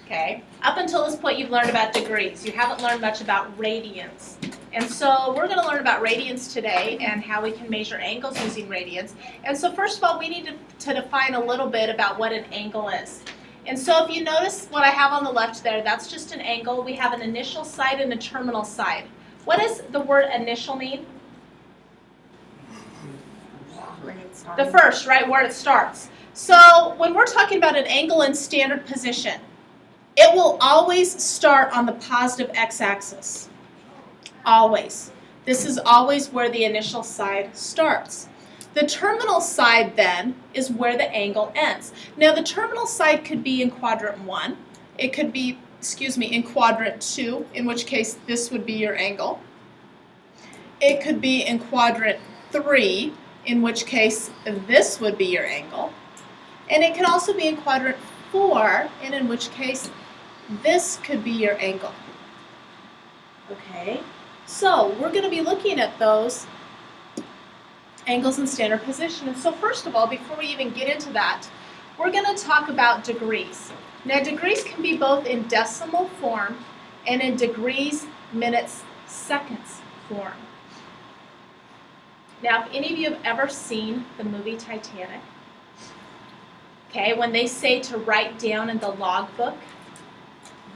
Okay? Up until this point, you've learned about degrees. You haven't learned much about radians. And so we're going to learn about radians today and how we can measure angles using radians. And so first of all, we need to define a little bit about what an angle is. And so if you notice what I have on the left there, that's just an angle. We have an initial side and a terminal side. What does the word initial mean? The first, right, where it starts. So when we're talking about an angle in standard position, it will always start on the positive x-axis. Always. This is always where the initial side starts. The terminal side then is where the angle ends. Now the terminal side could be in quadrant 1. It could be, in quadrant 2, in which case this would be your angle. It could be in quadrant 3, in which case this would be your angle. And it can also be in quadrant 4, and in which case this could be your angle. Okay, so we're going to be looking at those angles in standard position. And so first of all, before we even get into that, we're going to talk about degrees. Now degrees can be both in decimal form and in degrees, minutes, seconds form. Now if any of you have ever seen the movie Titanic, okay, when they say to write down in the logbook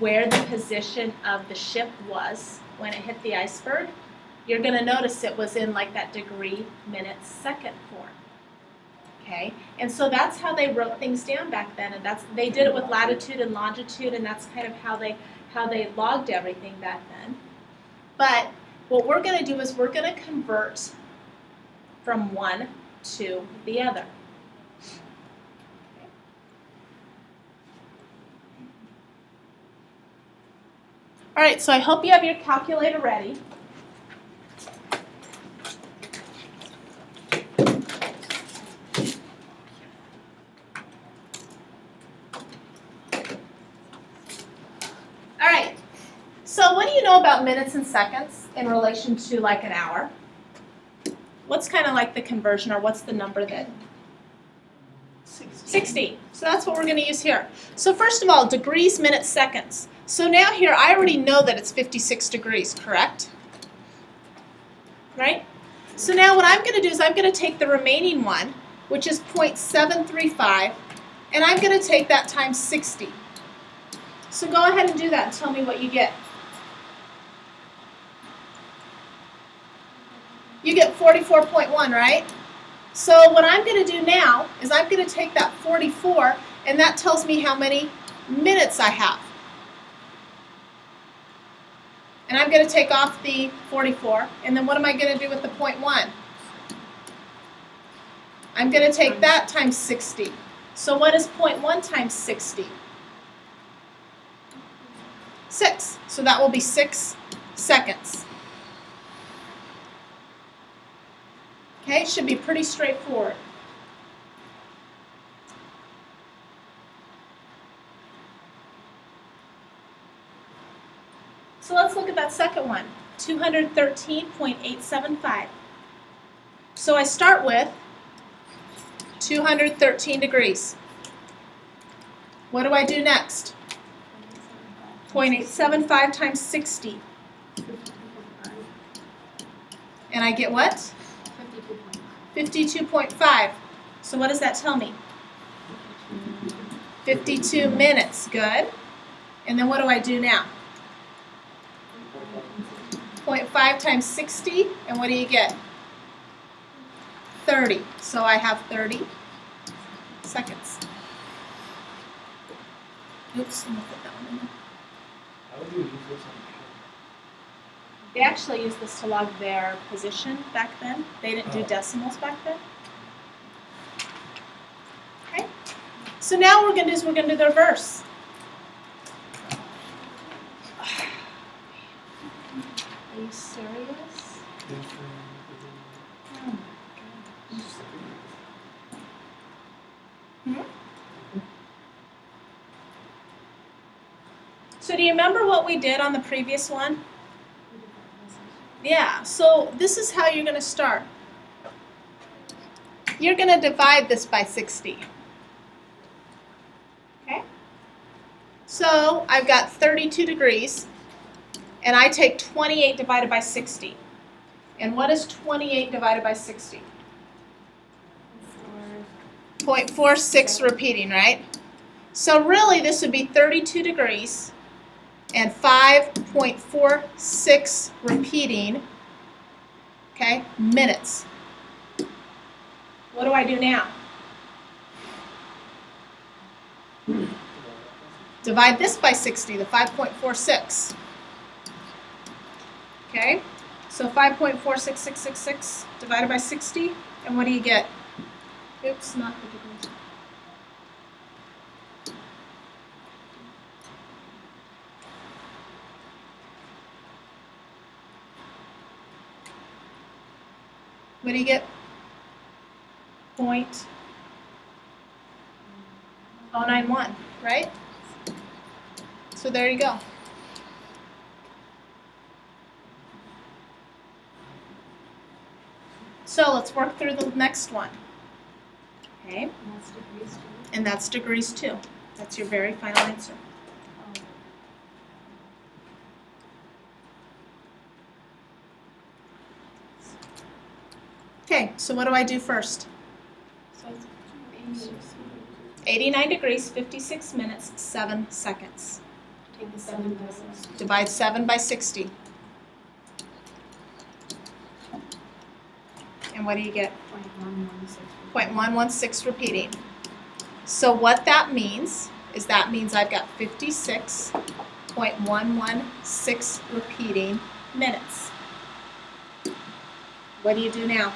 where the position of the ship was when it hit the iceberg, you're going to notice it was in like that degree, minutes, second form. Okay, and so that's how they wrote things down back then, and they did it with latitude and longitude, and that's kind of how they logged everything back then. But what we're going to do is we're going to convert from one to the other. All right, so I hope you have your calculator ready. All right, so what do you know about minutes and seconds in relation to like an hour? What's kind of like the conversion, or what's the number that? 60. So that's what we're going to use here. So first of all, degrees, minutes, seconds. So now here, I already know that it's 56 degrees, correct? Right? So now what I'm going to do is I'm going to take the remaining one, which is 0.735, and I'm going to take that times 60. So go ahead and do that and tell me what you get. You get 44.1, right? So what I'm going to do now is I'm going to take that 44, and that tells me how many minutes I have. And I'm going to take off the 44, and then what am I going to do with the 0.1? I'm going to take that times 60. So what is 0.1 times 60? 6. So that will be 6 seconds. Okay, it should be pretty straightforward. So let's look at that second one, 213.875. So I start with 213 degrees. What do I do next? 0.875 times 60. And I get what? 52.5. So what does that tell me? 52 minutes. Good. And then what do I do now? 0.5 times 60, and what do you get? 30. So I have 30 seconds. Oops, I'm going to put that one in there. How would you use this on They actually used this to log their position back then. They didn't do decimals back then. Okay. So now what we're going to do the reverse. Are you serious? Oh my gosh. So do you remember what we did on the previous one? Yeah, so this is how you're going to start. You're going to divide this by 60. Okay? So I've got 32 degrees, and I take 28 divided by 60. And what is 28 divided by 60? 0.46 repeating, right? So really this would be 32 degrees and 5.46 repeating, okay, minutes. What do I do now? Divide this by 60, the 5.46. Okay, so 5.46666 divided by 60, and what do you get? Oops, not the degrees. What do you get? 0.091, right? So there you go. So let's work through the next one. Okay, and that's degrees too. That's your very final answer. Okay, so what do I do first? 89 degrees, 56 minutes, 7 seconds. Take the 7 decimals. Divide 7 by 60. And what do you get? 0.116 repeating. So what that means is I've got 56.116 repeating minutes. What do you do now?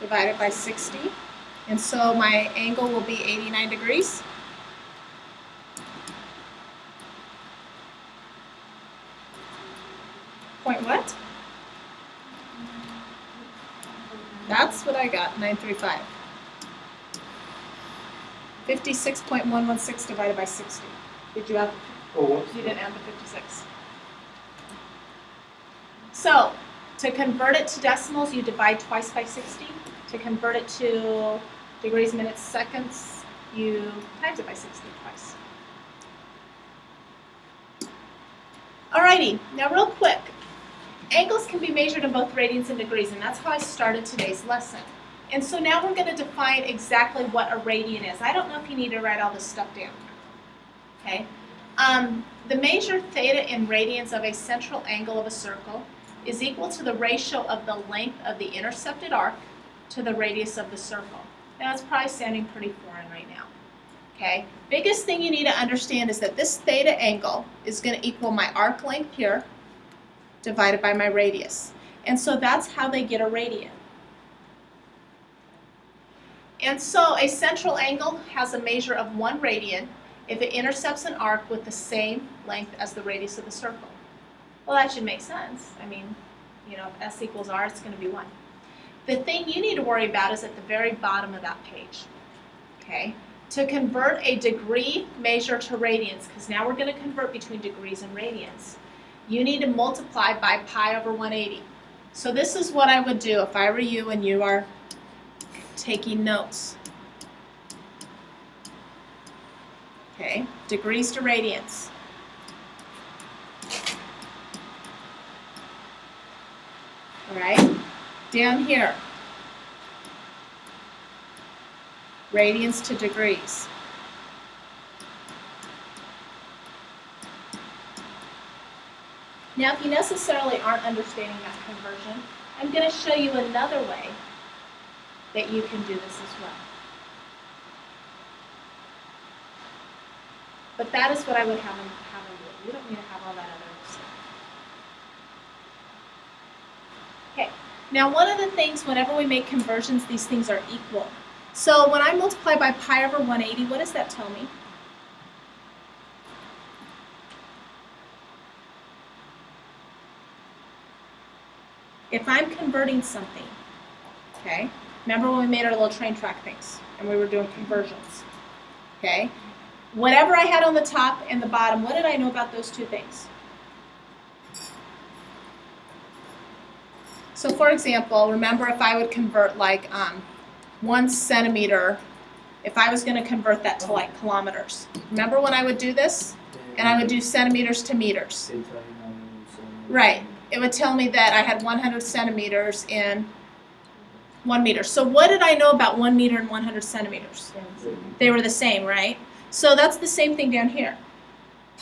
Divide it by 60. And so my angle will be 89 degrees. Point what? That's what I got, 935. 56.116 divided by 60. Did you add? Oh, whoops. You didn't add the 56. So, to convert it to decimals, you divide twice by 60. To convert it to degrees, minutes, seconds, you times it by 60 twice. Alrighty, now real quick. Angles can be measured in both radians and degrees, and that's how I started today's lesson. And so now we're going to define exactly what a radian is. I don't know if you need to write all this stuff down. Okay? The measure theta in radians of a central angle of a circle is equal to the ratio of the length of the intercepted arc to the radius of the circle. Now it's probably sounding pretty foreign right now. Okay? Biggest thing you need to understand is that this theta angle is going to equal my arc length here divided by my radius. And so that's how they get a radian. And so a central angle has a measure of 1 radian if it intercepts an arc with the same length as the radius of the circle. Well, that should make sense. I mean, you know, if S equals R, it's going to be 1. The thing you need to worry about is at the very bottom of that page. Okay? To convert a degree measure to radians, because now we're going to convert between degrees and radians, you need to multiply by pi over 180. So this is what I would do if I were you and you are taking notes. Okay, degrees to radians. All right, down here, radians to degrees. Now, if you necessarily aren't understanding that conversion, I'm going to show you another way that you can do this as well. But that is what I would have them do. You don't need to have all that other stuff. Okay, now one of the things, whenever we make conversions, these things are equal. So when I multiply by pi over 180, what does that tell me? If I'm converting something, okay, remember when we made our little train track things and we were doing conversions, okay? Whatever I had on the top and the bottom, what did I know about those two things? So for example, remember if I would convert like 1 centimeter if I was going to convert that to like kilometers. Remember when I would do this? And I would do centimeters to meters. They tell you how many centimeters. Right. It would tell me that I had 100 centimeters in 1 meter. So what did I know about 1 meter and 100 centimeters? They were the same, right? So that's the same thing down here.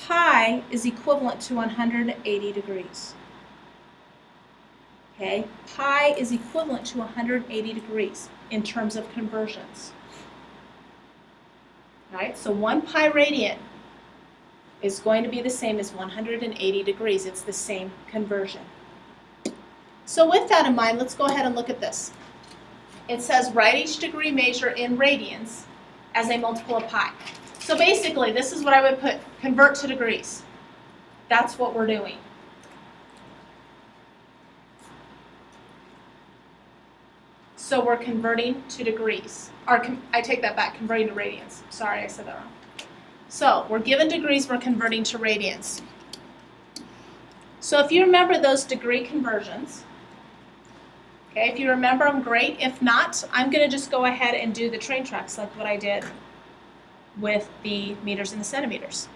Pi is equivalent to 180 degrees. Okay? Pi is equivalent to 180 degrees in terms of conversions. Right? So 1 pi radian is going to be the same as 180 degrees. It's the same conversion. So with that in mind, let's go ahead and look at this. It says write each degree measure in radians as a multiple of pi. So basically, this is what I would put, convert to degrees. That's what we're doing. So we're converting to degrees. Or I take that back, converting to radians. Sorry, I said that wrong. So we're given degrees, we're converting to radians. So if you remember those degree conversions, okay, if you remember them, great. If not, I'm going to just go ahead and do the train tracks like what I did with the meters and the centimeters.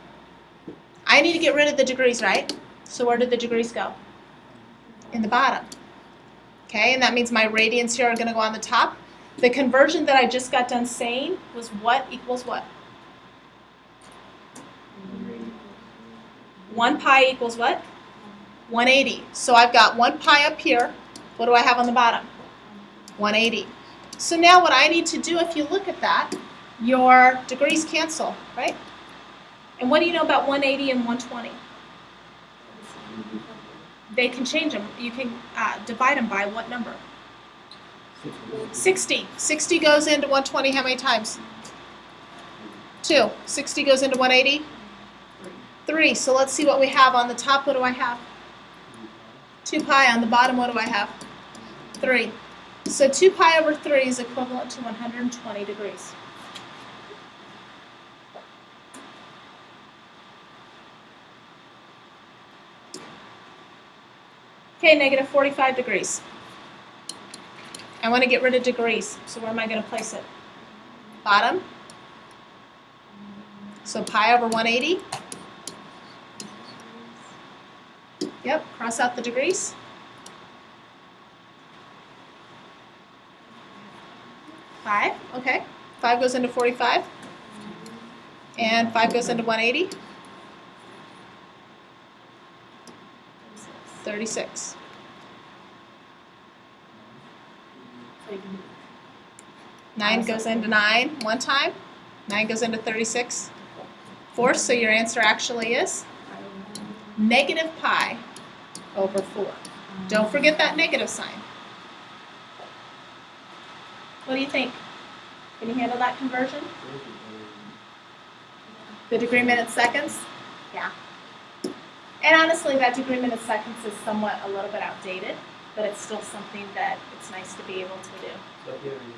I need to get rid of the degrees, right? So where did the degrees go? In the bottom. Okay, and that means my radians here are going to go on the top. The conversion that I just got done saying was what equals what? 1 pi equals what? 180. So I've got 1 pi up here. What do I have on the bottom? 180. So now what I need to do, if you look at that, your degrees cancel, right? And what do you know about 180 and 120? They can change them. You can divide them by what number? 60. 60 goes into 120 how many times? 2. 60 goes into 180? 3. So let's see what we have on the top. What do I have? 2 pi. On the bottom, what do I have? 3. So 2 pi over 3 is equivalent to 120 degrees. Okay, negative 45 degrees. I want to get rid of degrees. So where am I going to place it? Bottom. So pi over 180. Yep, cross out the degrees. Five, okay. 5 goes into 45. And 5 goes into 180. 36. Nine goes into 9 one time. 9 goes into 36. 4, so your answer actually is negative pi over 4. Don't forget that negative sign. What do you think? Can you handle that conversion? The degree minutes seconds? Yeah. And honestly, that degree minutes seconds is somewhat a little bit outdated, but it's still something that it's nice to be able to do. So if you ever need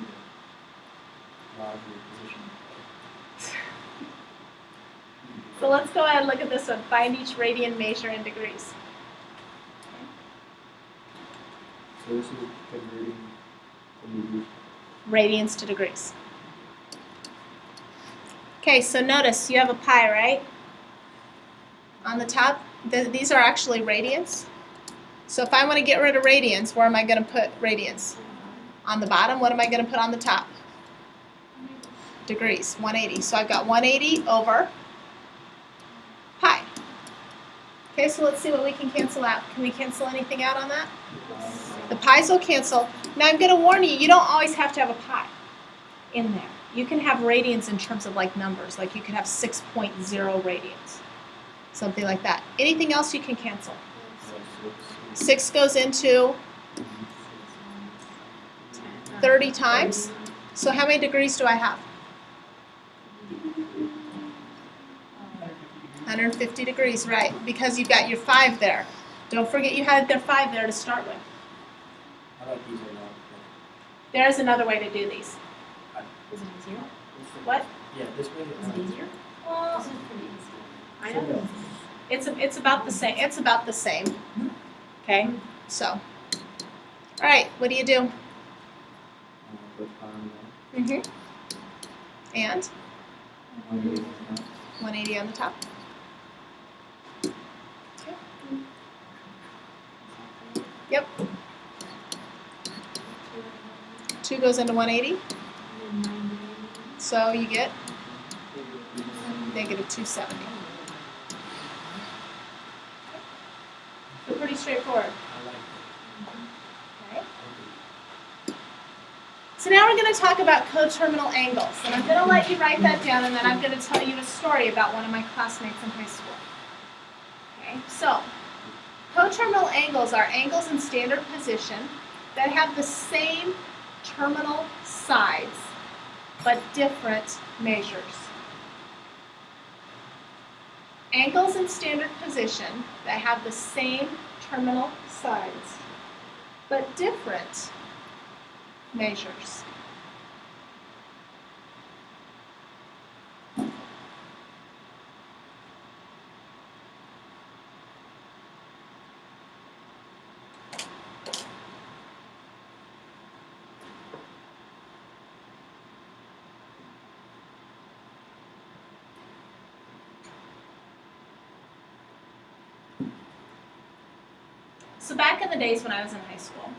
to log your position. So let's go ahead and look at this one. Find each radian measure in degrees. So this is converting from degrees. Radians to degrees. Okay, so notice you have a pi, right? On the top, these are actually radians. So if I want to get rid of radians, where am I going to put radians? On the bottom, what am I going to put on the top? Degrees, 180. So I've got 180 over pi. Okay, so let's see what we can cancel out. Can we cancel anything out on that? The pi's will cancel. Now I'm going to warn you, you don't always have to have a pi in there. You can have radians in terms of like numbers, like you could have 6.0 radians, something like that. Anything else you can cancel? 6 goes into 30 times. So how many degrees do I have? 150 degrees, right? Because you've got your 5 there. Don't forget you had their 5 there to start with. How about these are not? There is another way to do these. Is it easier? What? Yeah, this way Is it easier? Well, This is pretty easy. I know. it's about the same. It's about the same. Okay. So, all right. What do you do? Put on there. And 180. 180 on the top. Okay. Yep. 2 goes into 180, And then 90. so you get negative 270. So pretty straightforward. I like Okay. So now we're going to talk about coterminal angles, and I'm going to let you write that down, and then I'm going to tell you a story about one of my classmates in high school. Okay, so coterminal angles are angles in standard position that have the same terminal sides but different measures. Angles in standard position that have the same terminal sides but different measures. So back in the days when I was in high school,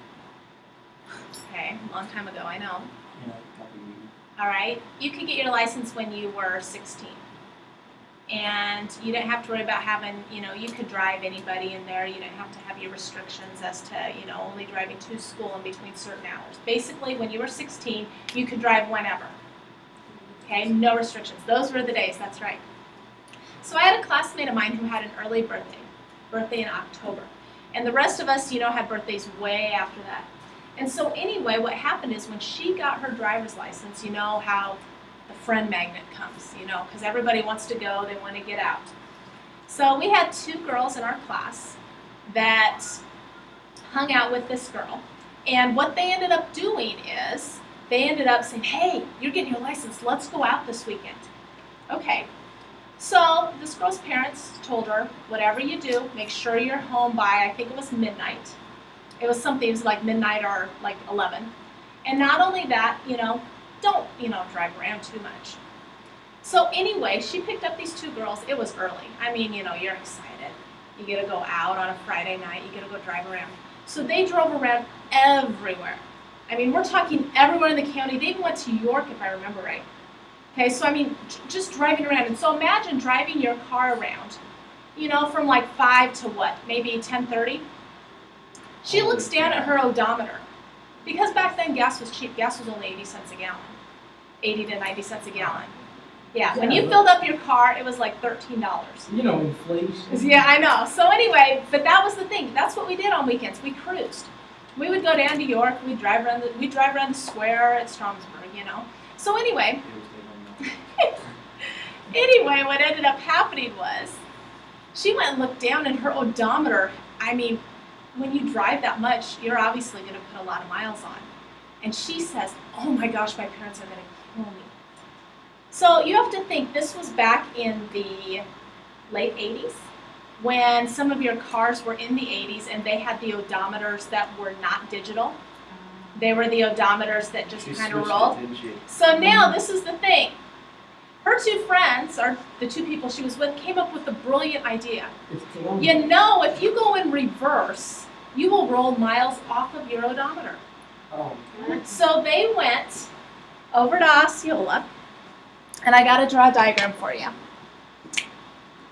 okay, a long time ago, I know. Yeah, copy. All right, you could get your license when you were 16, and you didn't have to worry about having, you could drive anybody in there. You didn't have to have your restrictions as to, only driving to school in between certain hours. Basically, when you were 16, you could drive whenever. Okay, no restrictions. Those were the days. That's right. So I had a classmate of mine who had an early birthday in October, and the rest of us, had birthdays way after that. And so anyway, what happened is when she got her driver's license, you know how the friend magnet comes, because everybody wants to go, they want to get out. So we had 2 girls in our class that hung out with this girl. And what they ended up doing is they ended up saying, hey, you're getting your license, let's go out this weekend. Okay. So this girl's parents told her, whatever you do, make sure you're home by, I think it was midnight. It was like midnight or like 11. And not only that, don't, drive around too much. So anyway, she picked up these 2 girls. It was early. I mean, you're excited. You get to go out on a Friday night. You get to go drive around. So they drove around everywhere. I mean, we're talking everywhere in the county. They even went to York, if I remember right. Okay, so I mean, just driving around. And so imagine driving your car around, from like 5 to what, maybe 10:30? She looks down at her odometer. Because back then gas was cheap. Gas was only 80 cents a gallon. 80 to 90 cents a gallon. Yeah, when you filled up your car, it was like $13. Inflation. Yeah, I know. So anyway, but that was the thing. That's what we did on weekends. We cruised. We would go down to York. We'd drive around the square at Stromsburg, So anyway, what ended up happening was she went and looked down and her odometer, I mean, when you drive that much, you're obviously going to put a lot of miles on. And she says, oh my gosh, my parents are going to kill me. So you have to think, this was back in the late 80s, when some of your cars were in the 80s and they had the odometers that were not digital. They were the odometers that just kind of rolled. So now this is the thing. Her 2 friends, or the 2 people she was with, came up with a brilliant idea. If you go in reverse, you will roll miles off of your odometer. Oh. So they went over to Osceola, and I got to draw a diagram for you.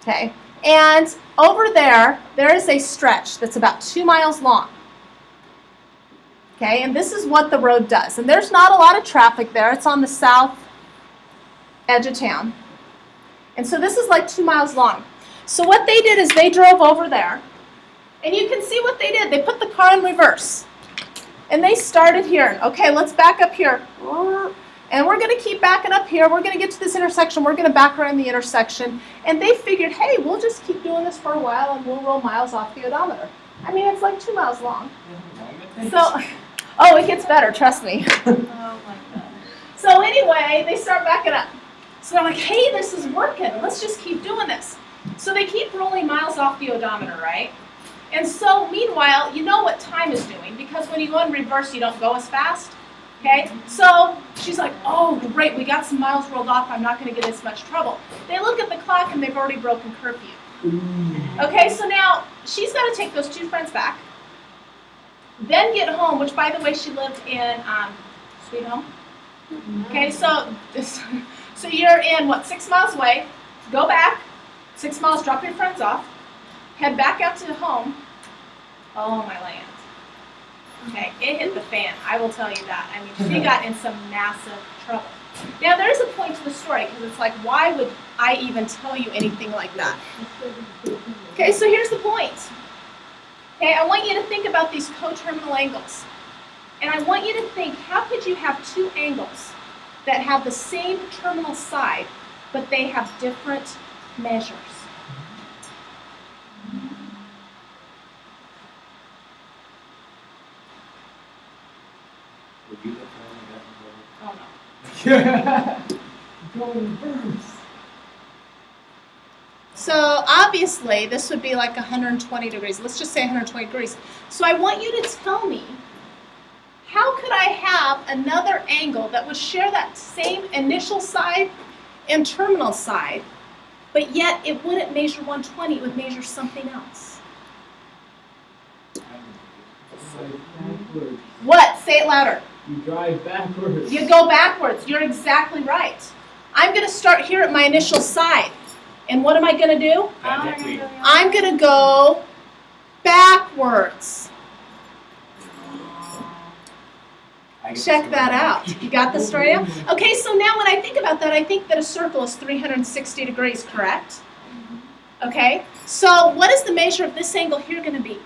Okay, and over there is a stretch that's about 2 miles long. Okay, and this is what the road does. And there's not a lot of traffic there. It's on the south edge of town. And so this is like 2 miles long. So what they did is they drove over there, and you can see what they did. They put the car in reverse. And they started here. Okay, let's back up here. And we're going to keep backing up here. We're going to get to this intersection. We're going to back around the intersection. And they figured, hey, we'll just keep doing this for a while and we'll roll miles off the odometer. I mean, it's like 2 miles long. So, it gets better, trust me. Oh my God. So anyway, they start backing up. So they're like, hey, this is working. Let's just keep doing this. So they keep rolling miles off the odometer, right? And so meanwhile, you know what time is doing, because when you go in reverse, you don't go as fast. Okay, so she's like, oh, great, we got some miles rolled off, I'm not gonna get as much trouble. They look at the clock and they've already broken curfew. Okay, so now she's gotta take those two friends back, then get home, which by the way, she lived in Sweet Home. Okay, so you're in, 6 miles away, go back, 6 miles, drop your friends off, head back out to home. Oh my land. Okay, it hit the fan, I will tell you that. I mean, she got in some massive trouble. Now, there's a point to the story, because it's like, why would I even tell you anything like that? Okay, so here's the point. Okay, I want you to think about these coterminal angles. And I want you to think, how could you have two angles that have the same terminal side, but they have different measures? Would you look for Oh no. Going first. So obviously, this would be like 120 degrees. Let's just say 120 degrees. So I want you to tell me, how could I have another angle that would share that same initial side and terminal side, but yet it wouldn't measure 120, it would measure something else? Backwards. What? Say it louder. You drive backwards. You go backwards. You're exactly right. I'm going to start here at my initial side. And what am I going to do? I'm going to go backwards. Check that out. You got the story now? Okay, so now when I think about that, I think that a circle is 360 degrees, correct? Okay, so what is the measure of this angle here going to be?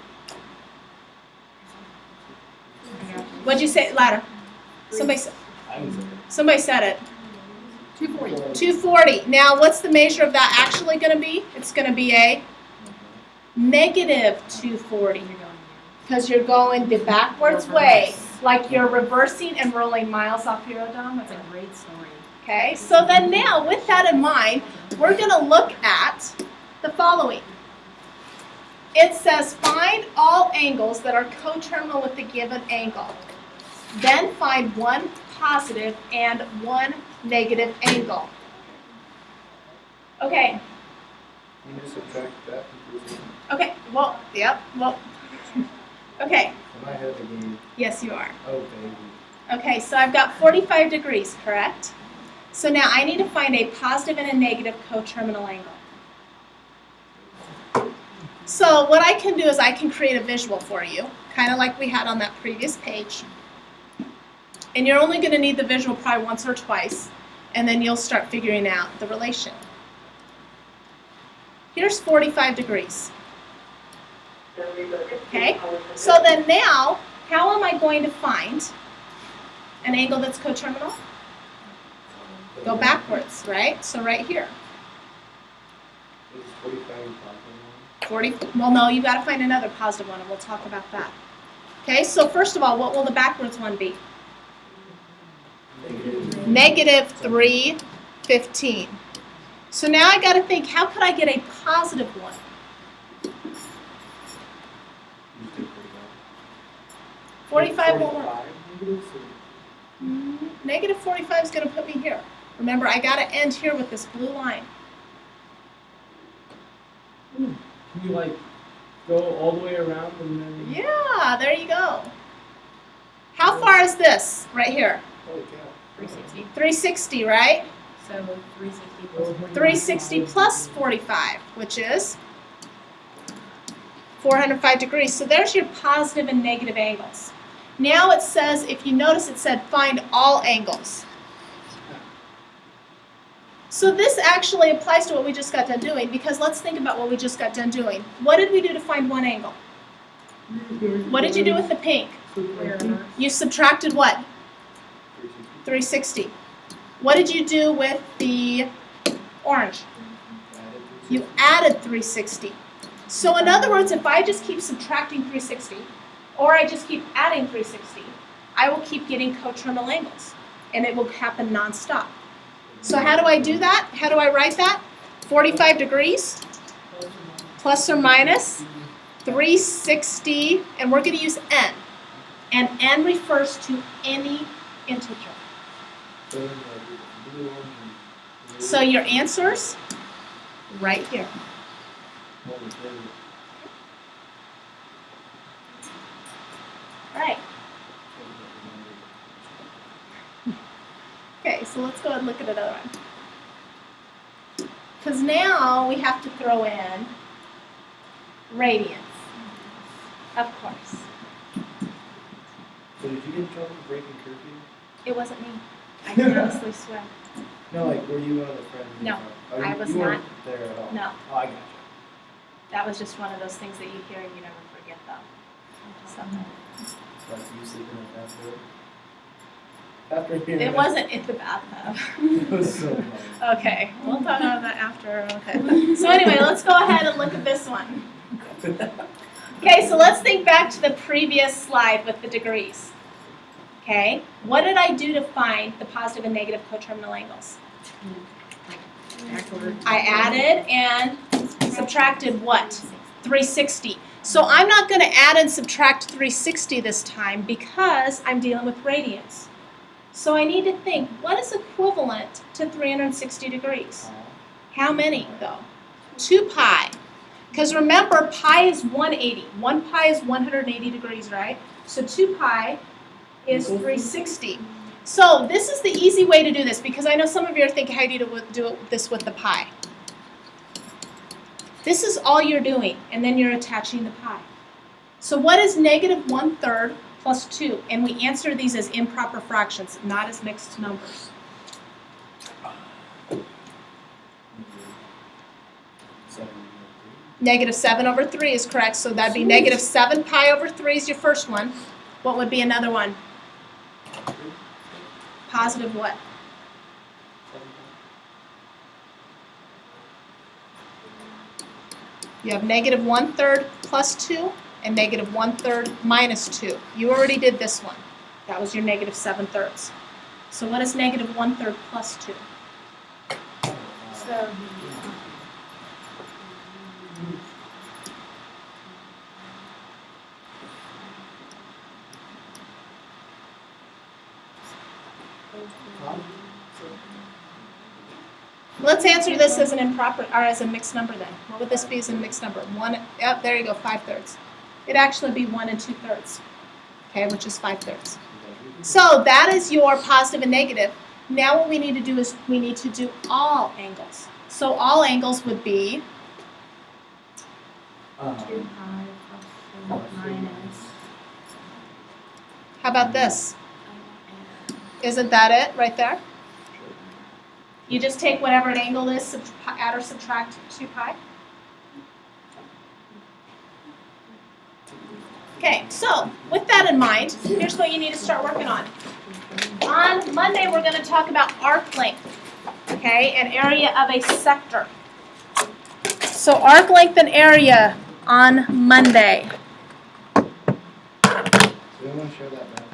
What'd you say? Louder. Somebody said it. 240. 240. Now, what's the measure of that actually going to be? It's going to be a negative 240. Because you're going the backwards way, like you're reversing and rolling miles off your odometer. That's a great story. Okay, so then now, with that in mind, we're going to look at the following. It says, find all angles that are coterminal with the given angle. Then find one positive and one negative angle. Okay, Can you subtract that from 360? okay, well, yep, well, okay, Am I ahead of the game? yes you are. Oh, baby. Okay, so I've got 45 degrees, correct? So now I need to find a positive and a negative coterminal angle. So what I can do is I can create a visual for you, kind of like we had on that previous page. And you're only going to need the visual probably once or twice, and then you'll start figuring out the relation. Here's 45 degrees. Okay, so then now, how am I going to find an angle that's coterminal? Go backwards, right? So right here. Is 45 positive? 40, well no, you've got to find another positive one, and we'll talk about that. Okay, so first of all, what will the backwards one be? Negative 315. So now I got to think, how could I get a positive one? You did 45 won't work. 45 negatives, Negative 45 is going to put me here. Remember, I got to end here with this blue line. Can you like go all the way around and then? Yeah, there you go. How far is this right here? Holy cow. 360. 360, right? So 360 plus 360 plus 45, which is 405 degrees. So there's your positive and negative angles. Now it says, if you notice, it said find all angles. So this actually applies to what we just got done doing, because let's think about what we just got done doing. What did we do to find one angle? What did you do with the pink? You subtracted what? 360. What did you do with the orange? You added 360. So in other words, if I just keep subtracting 360, or I just keep adding 360, I will keep getting coterminal angles, and it will happen nonstop. So how do I do that? How do I write that? 45 degrees plus or minus 360, and we're going to use n. And n refers to any integer. So then like blue, orange, and blue. So your answers, right here. Oh, it's very- Right. Okay, so let's go ahead and look at another one. Because now we have to throw in radians. Of course. So did you get in trouble for breaking curfew? It wasn't me. I can honestly swear. No, like were you one of the friends? No, Oh, you, I was you weren't not. there at all. No. Oh, I got you. That was just one of those things that you hear and you never forget, though. So, Like you sleeping in the bathtub. After hearing it that, wasn't in the bathtub. It was so funny. Okay, we'll talk about that after. Okay. So anyway, let's go ahead and look at this one. Okay, so let's think back to the previous slide with the degrees. Okay, what did I do to find the positive and negative coterminal angles? Backward. I added and subtracted what? 360. So I'm not going to add and subtract 360 this time because I'm dealing with radians. So I need to think, what is equivalent to 360 degrees? How many, though? 2 pi. Because remember, pi is 180. 1 pi is 180 degrees, right? So 2 pi is 360. So this is the easy way to do this, because I know some of you are thinking, how do you do this with the pi? This is all you're doing, and then you're attaching the pi. So what is negative 1/3 plus 2? And we answer these as improper fractions, not as mixed numbers. Negative 7 over 3 is correct, so that'd be negative 7 pi over 3 is your first one. What would be another one? Positive what? You have negative 1/3 plus 2 and negative 1/3 minus 2. You already did this one. That was your negative 7/3. So what is negative 1/3 plus 2? So, Let's answer this as an improper, or as a mixed number then. What would this be as a mixed number? 1, yep, there you go, 5/3. It'd actually be 1 2/3, okay, which is 5/3. So that is your positive and negative. Now what we need to do is we need to do all angles. So all angles would be 2 pi plus 2 minus. how about this? Isn't that it right there? You just take whatever an angle is, add or subtract 2 pi. Okay, so with that in mind, here's what you need to start working on. On Monday, we're going to talk about arc length, okay, and area of a sector. So arc length and area on Monday. So you want to share that back?